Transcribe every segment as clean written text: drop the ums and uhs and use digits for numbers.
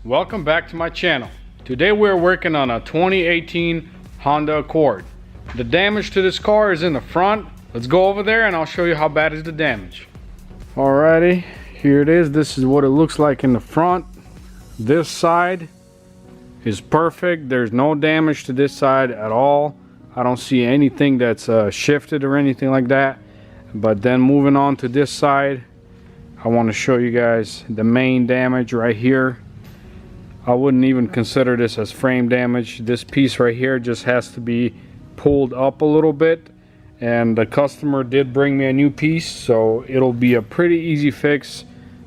welcome back to my channel. Today we're working on a 2018 Honda Accord. The damage to this car is in the front. Let's go over there and I'll show you how bad is the damage. Alrighty, here it is. This is what it looks like in the front. This side is perfect. There's no damage to this side at all. I don't see anything that's shifted or anything like that. But then moving on to this side, I want to show you guys the main damage right here. I wouldn't even consider this as frame damage. This piece right here just has to be pulled up a little bit, and the customer did bring me a new piece, so it'll be a pretty easy fix.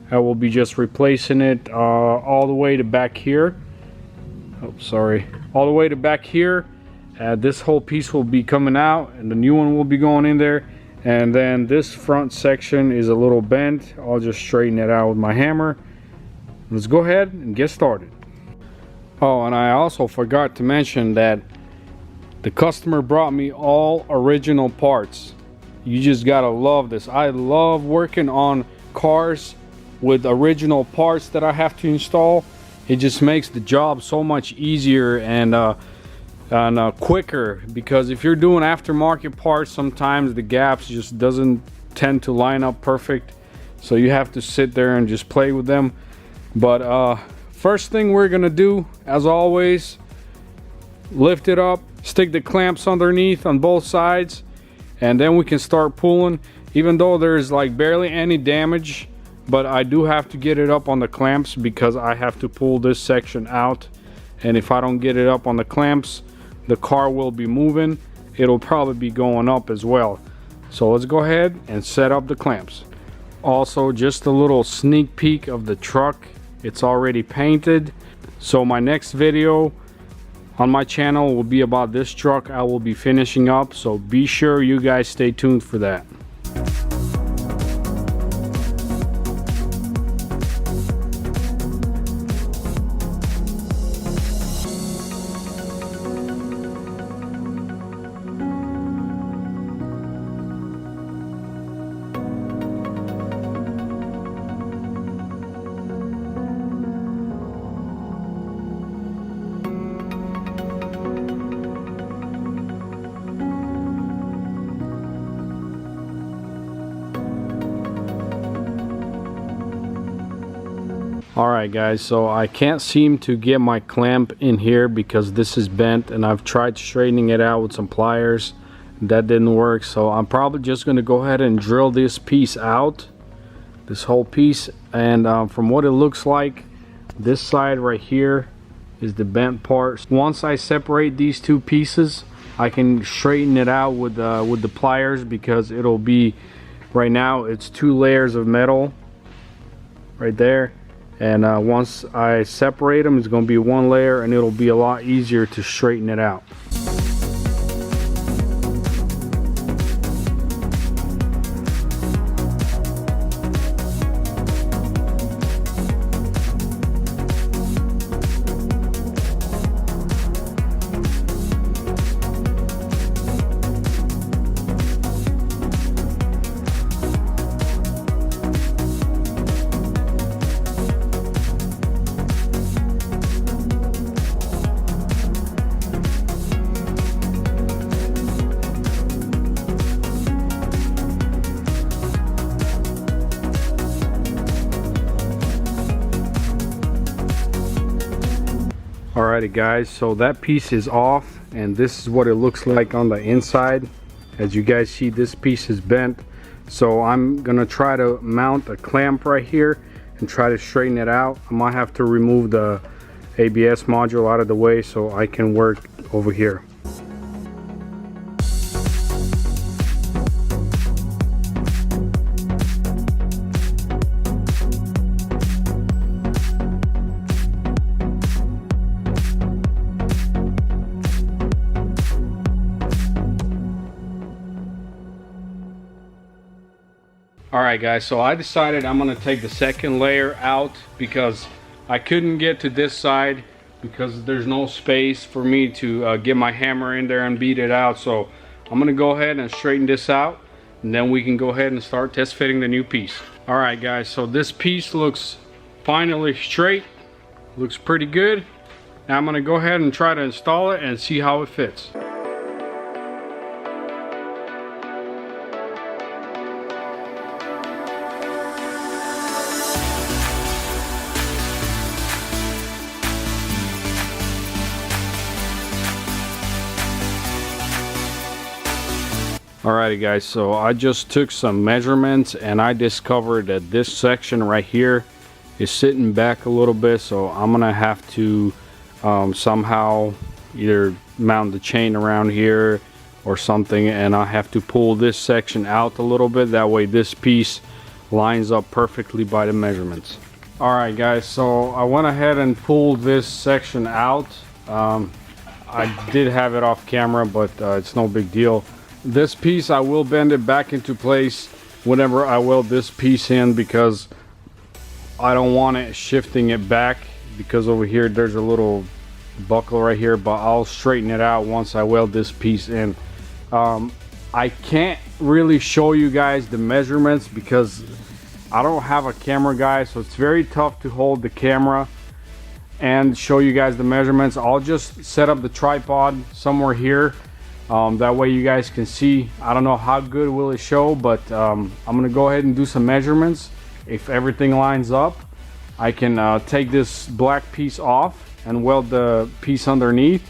I will be just replacing it all the way to back here. Oh, sorry, all the way to back here. This whole piece will be coming out and the new one will be going in there. And then this front section is a little bent. I'll just straighten it out with my hammer. Let's go ahead and get started. Oh, and I also forgot to mention that the customer brought me all original parts. You just gotta love this. I love working on cars with original parts that I have to install. It just makes the job so much easier and quicker, because if you're doing aftermarket parts, sometimes the gaps just doesn't tend to line up perfect, so you have to sit there and just play with them. But first thing we're gonna do, as always, lift it up, stick the clamps underneath on both sides, and then we can start pulling. Even though there's like barely any damage, but I do have to get it up on the clamps because I have to pull this section out, and if I don't get it up on the clamps, the car will be moving. It'll probably be going up as well. So let's go ahead and set up the clamps. Also, just a little sneak peek of the truck. It's already painted. So my next video on my channel will be about this truck. I will be finishing up, so be sure you guys stay tuned for that. Alright guys, so I can't seem to get my clamp in here because this is bent, and I've tried straightening it out with some pliers. That didn't work, so I'm probably just going to go ahead and drill this piece out, this whole piece. And from what it looks like, this side right here is the bent part. Once I separate these two pieces, I can straighten it out with the pliers, because it'll be, right now it's 2 layers of metal right there. And once I separate them, it's going to be 1 layer, and it'll be a lot easier to straighten it out. Alrighty guys, so that piece is off, and this is what it looks like on the inside. As you guys see, this piece is bent, so I'm gonna try to mount a clamp right here and try to straighten it out. I might have to remove the ABS module out of the way so I can work over here. Alright guys, so I decided I'm going to take the second layer out because I couldn't get to this side because there's no space for me to get my hammer in there and beat it out. So I'm going to go ahead and straighten this out, and then we can go ahead and start test fitting the new piece. Alright guys, so this piece looks finally straight. Looks pretty good. Now I'm gonna go ahead and try to install it and see how it fits. Alrighty guys, so I just took some measurements and I discovered that this section right here is sitting back a little bit, so I'm gonna have to somehow either mount the chain around here or something, and I have to pull this section out a little bit. That way this piece lines up perfectly by the measurements. Alright guys, so I went ahead and pulled this section out. I did have it off camera, but it's no big deal. This piece, I will bend it back into place whenever I weld this piece in, because I don't want it shifting it back, because over here there's a little buckle right here, but I'll straighten it out once I weld this piece in. I can't really show you guys the measurements because I don't have a camera guy, so it's very tough to hold the camera and show you guys the measurements. I'll just set up the tripod somewhere here. That way you guys can see. I don't know how good will it show, but I'm gonna go ahead and do some measurements. If everything lines up, I can take this black piece off and weld the piece underneath,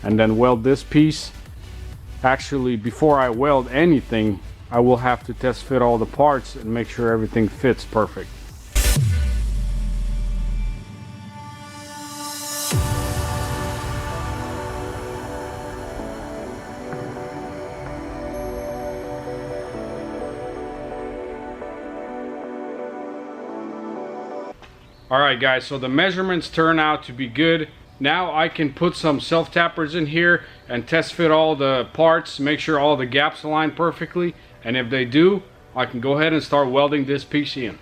and then weld this piece. Actually, before I weld anything, I will have to test fit all the parts and make sure everything fits perfect. Alright guys, so the measurements turn out to be good. Now I can put some self-tappers in here and test fit all the parts, make sure all the gaps align perfectly, and if they do, I can go ahead and start welding this piece in.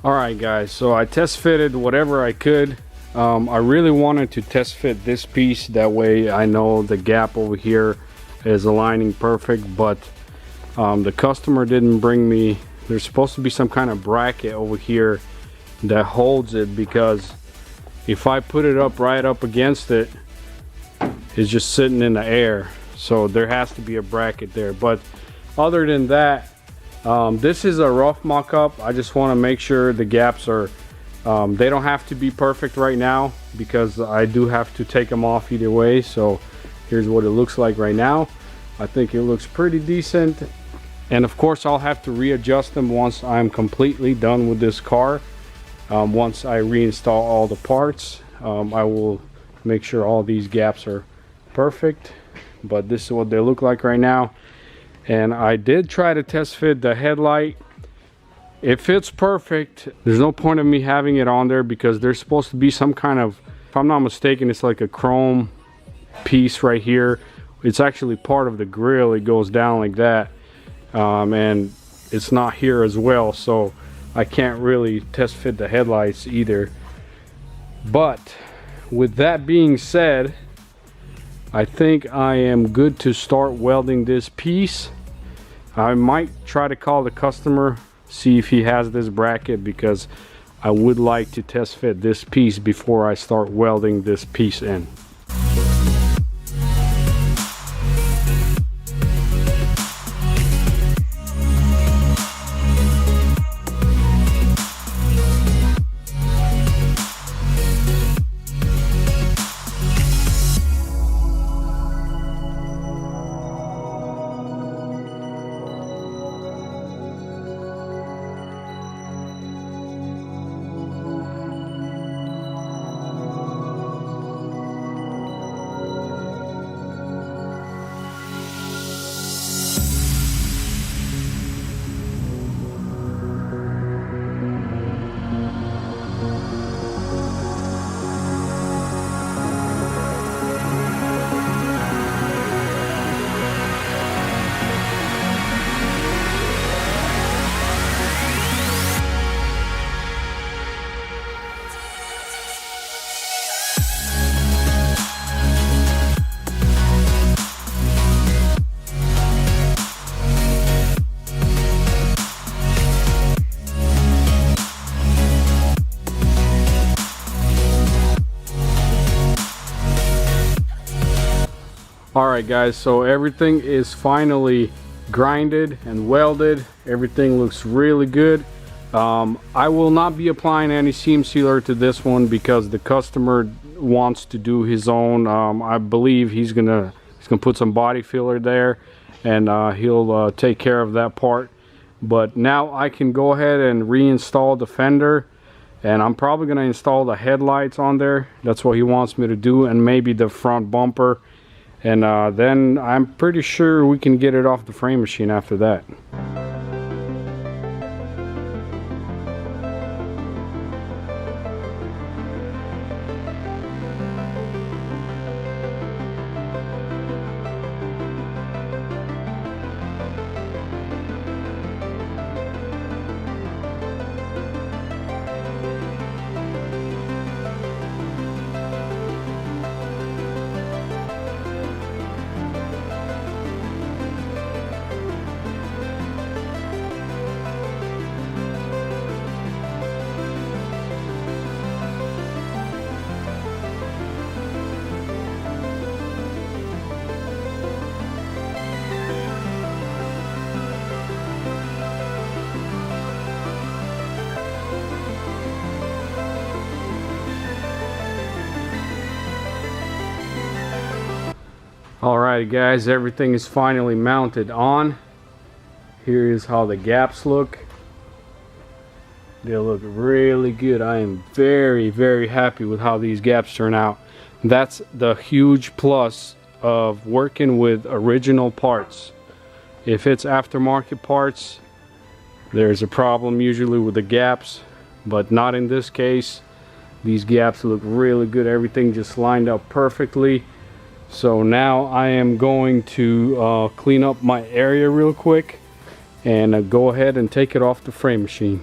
Alright guys, so I test fitted whatever I could. I really wanted to test fit this piece, that way I know the gap over here is aligning perfect, but the customer didn't bring me, there's supposed to be some kind of bracket over here that holds it, because if I put it up right up against it, it's just sitting in the air, so there has to be a bracket there. But other than that, this is a rough mock-up. I just want to make sure the gaps are, they don't have to be perfect right now, because I do have to take them off either way. So here's what it looks like right now. I think it looks pretty decent, and of course I'll have to readjust them once I'm completely done with this car. Once I reinstall all the parts, I will make sure all these gaps are perfect, but this is what they look like right now. And I did try to test fit the headlight. It fits perfect. There's no point of me having it on there, because there's supposed to be some kind of, if I'm not mistaken, it's like a chrome piece right here. It's actually part of the grill. It goes down like that, and it's not here as well, so I can't really test fit the headlights either. But with that being said, I think I am good to start welding this piece. I might try to call the customer, see if he has this bracket, because I would like to test fit this piece before I start welding this piece in. Alright guys, so everything is finally grinded and welded. Everything looks really good. I will not be applying any seam sealer to this one because the customer wants to do his own. I believe he's gonna put some body filler there, and he'll take care of that part. But now I can go ahead and reinstall the fender, and I'm probably gonna install the headlights on there. That's what he wants me to do, and maybe the front bumper. And then I'm pretty sure we can get it off the frame machine after that. Alright guys, everything is finally mounted on. Here is how the gaps look. They look really good. I am very happy with how these gaps turn out. That's the huge plus of working with original parts. If it's aftermarket parts, there's a problem usually with the gaps, but not in this case. These gaps look really good. Everything just lined up perfectly. So now I am going to clean up my area real quick and go ahead and take it off the frame machine.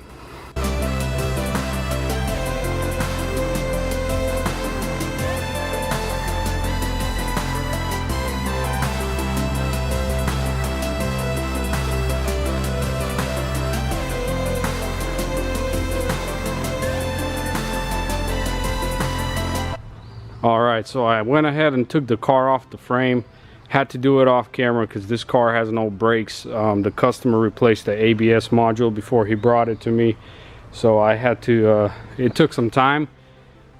Alright, so I went ahead and took the car off the frame. Had to do it off camera because this car has no brakes. The customer replaced the ABS module before he brought it to me, so I had to it took some time,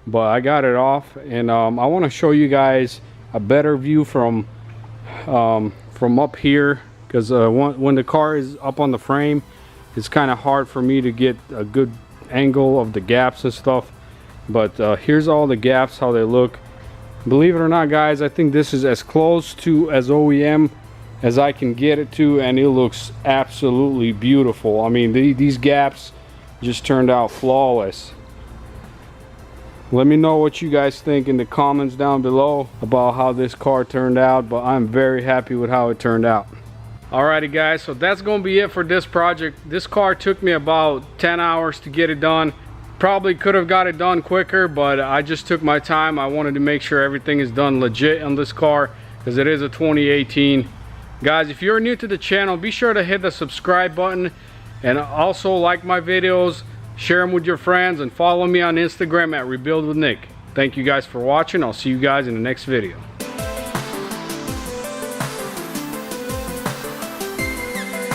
but I got it off. And I want to show you guys a better view from up here, because when the car is up on the frame, it's kind of hard for me to get a good angle of the gaps and stuff. But here's all the gaps, how they look. Believe it or not guys, I think this is as close to as OEM as I can get it to, and it looks absolutely beautiful. I mean, these gaps just turned out flawless. Let me know what you guys think in the comments down below about how this car turned out, but I'm very happy with how it turned out. Alrighty guys, so that's gonna be it for this project. This car took me about 10 hours to get it done. Probably could have got it done quicker, but I just took my time. I wanted to make sure everything is done legit on this car because it is a 2018. Guys, if you're new to the channel, be sure to hit the subscribe button and also like my videos. share them with your friends, and follow me on Instagram at Rebuild with Nick. Thank you guys for watching. I'll see you guys in the next video.